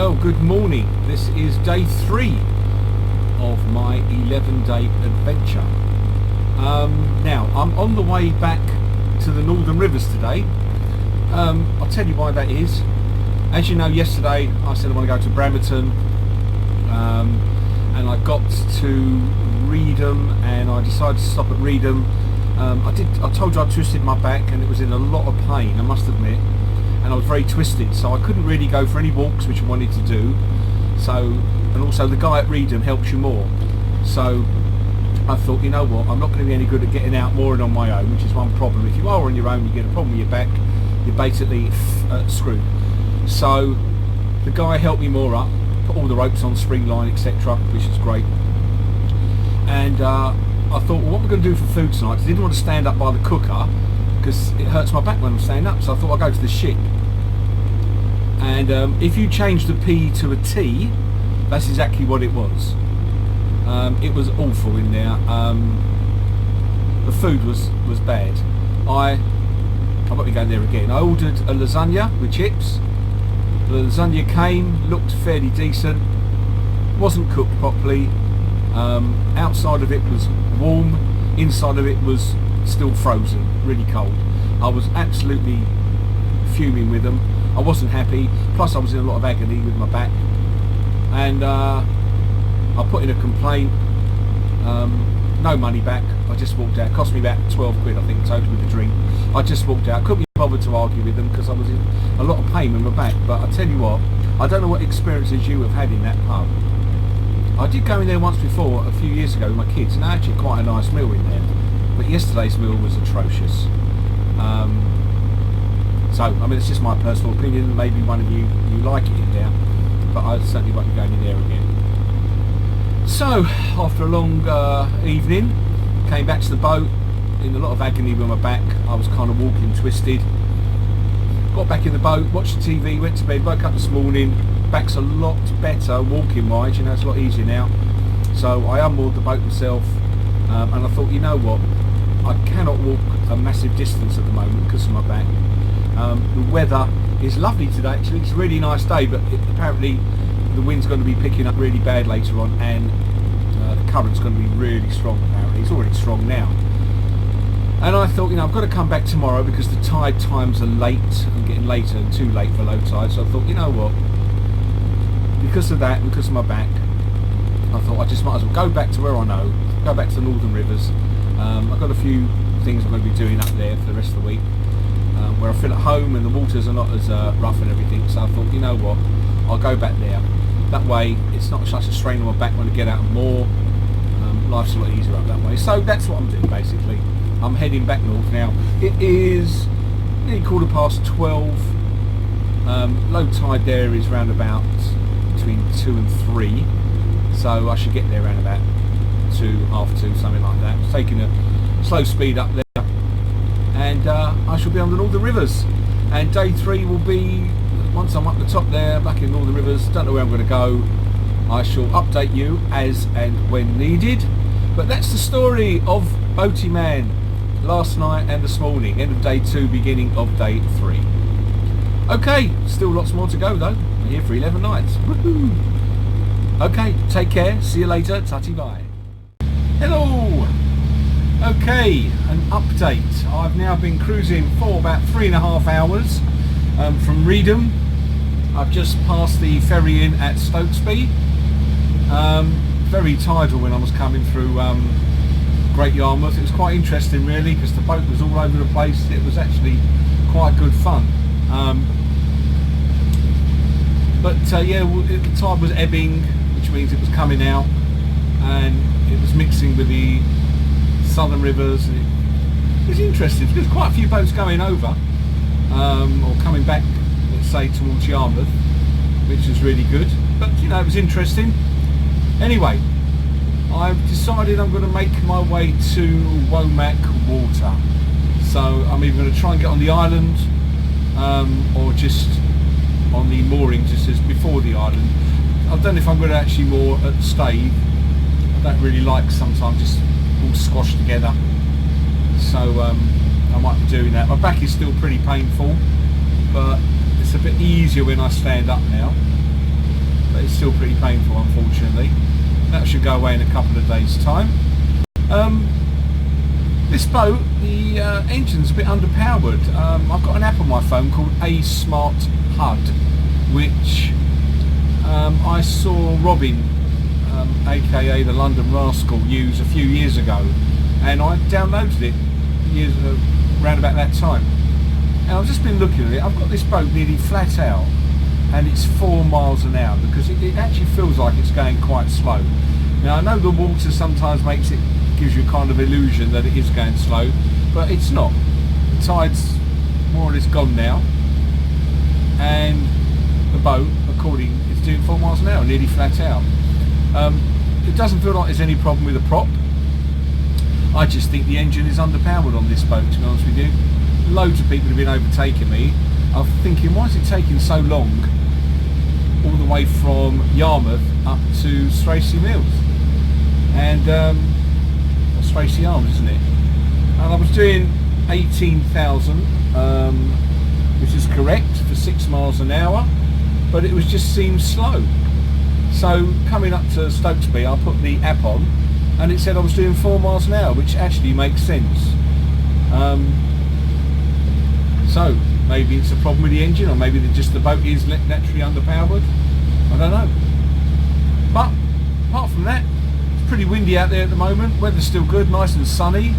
Well, good morning. This is day 3 of my 11-day adventure. Now, I'm on the way back to the Northern Rivers today. I'll tell you why that is. As you know, yesterday I said I want to go to Bramerton, and I got to Reedham, and I decided to stop at Reedham. I told you I twisted my back and it was in a lot of pain, I must admit, and I was very twisted, so I couldn't really go for any walks which I wanted to do. So, and also the guy at Reedham helps you more, so I thought, you know what, I'm not going to be any good at getting out mooring on my own, which is one problem. If you are on your own, you get a problem with your back, you're basically screwed. So the guy helped me moor up, put all the ropes on, spring line, etc., which is great. And I thought, well, what we're going to do for food tonight, because I didn't want to stand up by the cooker because it hurts my back when I'm standing up, so I thought I'd go to the ship. And if you change the P to a T, that's exactly what it was. It was awful in there. The food was bad. I won't be going there again. I ordered a lasagna with chips. The lasagna came, looked fairly decent, wasn't cooked properly. Outside of it was warm, inside of it was still frozen, really cold. I was absolutely fuming with them. I wasn't happy, plus I was in a lot of agony with my back, and I put in a complaint. No money back. I just walked out. It cost me about 12 quid I think total with the drink. I just walked out. Couldn't be bothered to argue with them because I was in a lot of pain with my back. But I tell you what, I don't know what experiences you have had in that pub. I did go in there once before, a few years ago with my kids, and actually quite a nice meal in there. But yesterday's meal was atrocious. So, I mean, it's just my personal opinion. Maybe one of you like it in there, but I certainly won't be going in there again. So, after a long evening, came back to the boat in a lot of agony with my back. I was kind of walking twisted. Got back in the boat, watched the TV, went to bed, woke up this morning. Back's a lot better walking wise, you know, it's a lot easier now. So I unmoored the boat myself, and I thought, you know what, I cannot walk a massive distance at the moment because of my back. The weather is lovely today, actually. It's a really nice day, but apparently the wind's going to be picking up really bad later on, and the current's going to be really strong apparently. It's already strong now. And I thought, you know, I've got to come back tomorrow because the tide times are late. I'm getting later and too late for low tide, so I thought, you know what, because of that, because of my back, I thought I just might as well go back to where I know, go back to the Northern Rivers. I've got a few things I'm going to be doing up there for the rest of the week, where I feel at home and the waters are not as rough and everything, so I thought, you know what, I'll go back there. That way it's not such a strain on my back when I get out and moor. Life's a lot easier up that way. So that's what I'm doing basically. I'm heading back north now. It is nearly 12:15. Low tide there is round about between 2 and 3, so I should get there around about 2, half 2, something like that. I'm taking a slow speed up there, and I shall be on the Northern Rivers. And day 3 will be once I'm up the top there, back in Northern Rivers. Don't know where I'm going to go. I shall update you as and when needed. But that's the story of Boatyman last night and this morning. End of day 2, beginning of day 3. Okay, still lots more to go though. I'm here for 11 nights. Woohoo! Okay, take care. See you later. Tutty bye. Hello. Okay, an update. I've now been cruising for about 3.5 hours from Reedham. I've just passed the ferry in at Stokesby. Very tidal when I was coming through Great Yarmouth. It was quite interesting really because the boat was all over the place. It was actually quite good fun. Yeah, the tide was ebbing, which means it was coming out, and it was mixing with the southern rivers. It was interesting. There's quite a few boats going over, or coming back, let's say, towards Yarmouth, which is really good. But you know, it was interesting. Anyway, I've decided I'm going to make my way to Womack Water. So I'm either going to try and get on the island, or just on the mooring just as before the island. I don't know if I'm going to actually moor at Stave. I don't really like sometimes just all squashed together, so I might be doing that. My back is still pretty painful, but it's a bit easier when I stand up now. but it's still pretty painful, unfortunately. That should go away in a couple of days' time. This boat, the engine's a bit underpowered. I've got an app on my phone called A Smart HUD, which I saw Robin, aka the London Rascal, use a few years ago, and I downloaded it around about that time. And I've just been looking at it. I've got this boat nearly flat out, and it's 4 miles an hour because it actually feels like it's going quite slow. Now I know the water sometimes gives you a kind of illusion that it is going slow, but it's not. The tide's more or less gone now, and the boat, is doing 4 miles an hour, nearly flat out. It doesn't feel like there's any problem with the prop. I just think the engine is underpowered on this boat, to be honest with you. Loads of people have been overtaking me. I'm thinking, why is it taking so long all the way from Yarmouth up to Stracey Mills? And Stracey Arms, isn't it? And I was doing 18,000, which is correct for 6 miles an hour, but it just seemed slow. So coming up to Stokesby, I put the app on, and it said I was doing 4 miles an hour, which actually makes sense. So maybe it's a problem with the engine, or maybe the boat is naturally underpowered. I don't know. But apart from that, it's pretty windy out there at the moment. Weather's still good, nice and sunny.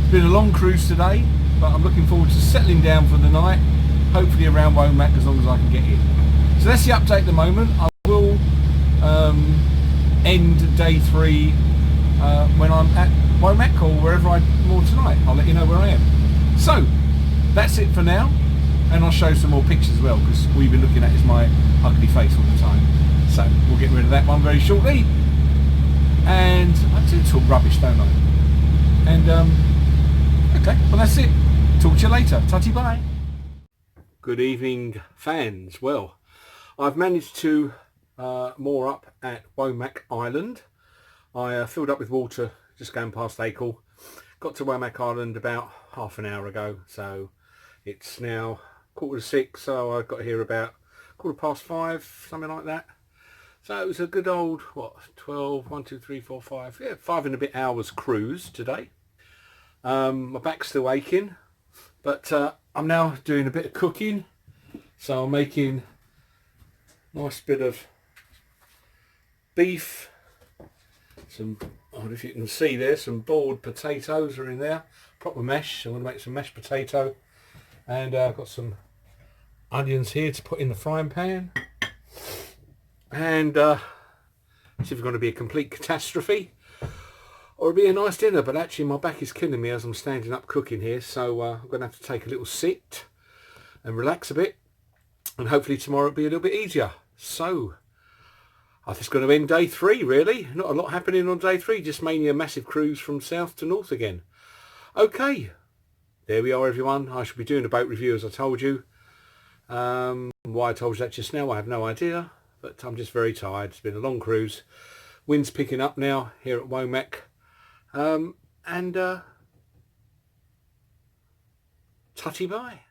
It's been a long cruise today, but I'm looking forward to settling down for the night, hopefully around Womack, as long as I can get in. So that's the update at the moment. I will end day 3 when I'm at Womack or wherever I'm more tonight. I'll let you know where I am. So that's it for now, and I'll show some more pictures as well, because all you've been looking at is my ugly face all the time. So we'll get rid of that one very shortly. And I do talk rubbish, don't I? And okay, well that's it. Talk to you later. Tutty bye. Good evening, fans. Well, I've managed to moor up at Womack Island. I filled up with water just going past Acle. Got to Womack Island about half an hour ago, so it's now 4:45, so I got here about 5:15, something like that. So it was a good old, 12, 1, 2, 3, 4, 5, 5 and a bit hours cruise today. My back's still aching, but I'm now doing a bit of cooking. So I'm making a nice bit of beef, some, I don't know if you can see there, some boiled potatoes are in there, proper mesh. I'm going to make some mashed potato, and I've got some onions here to put in the frying pan, and see if it's going to be a complete catastrophe or it'll be a nice dinner. But actually my back is killing me as I'm standing up cooking here, so I'm going to have to take a little sit and relax a bit, and hopefully tomorrow it'll be a little bit easier. So I think it's going to end day 3, really. Not a lot happening on day 3, just mainly a massive cruise from south to north again. Okay, there we are, everyone. I shall be doing a boat review, as I told you. Why I told you that just now, I have no idea, but I'm just very tired. It's been a long cruise. Wind's picking up now here at Womack. And tutty bye.